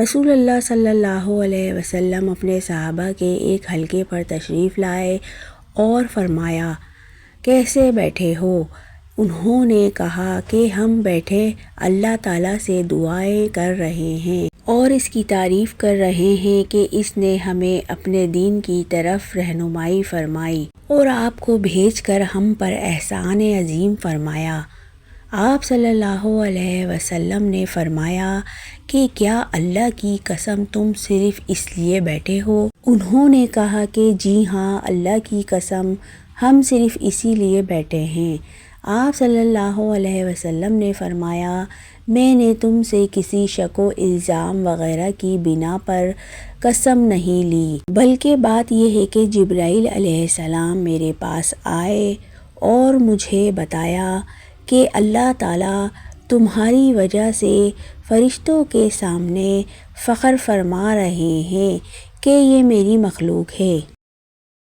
رسول اللہ صلی اللہ علیہ وسلم اپنے صحابہ کے ایک حلقے پر تشریف لائے اور فرمایا، کیسے بیٹھے ہو؟ انہوں نے کہا کہ ہم بیٹھے اللہ تعالیٰ سے دعائیں کر رہے ہیں اور اس کی تعریف کر رہے ہیں کہ اس نے ہمیں اپنے دین کی طرف رہنمائی فرمائی اور آپ کو بھیج کر ہم پر احسان عظیم فرمایا۔ آپ صلی اللہ علیہ وسلم نے فرمایا کہ کیا اللہ کی قسم تم صرف اس لیے بیٹھے ہو؟ انہوں نے کہا کہ جی ہاں، اللہ کی قسم ہم صرف اسی لیے بیٹھے ہیں۔ آپ صلی اللہ علیہ وسلم نے فرمایا، میں نے تم سے کسی شک و الزام وغیرہ کی بنا پر قسم نہیں لی، بلکہ بات یہ ہے کہ جبرائیل علیہ السلام میرے پاس آئے اور مجھے بتایا کہ اللہ تعالیٰ تمہاری وجہ سے فرشتوں کے سامنے فخر فرما رہے ہیں کہ یہ میری مخلوق ہے۔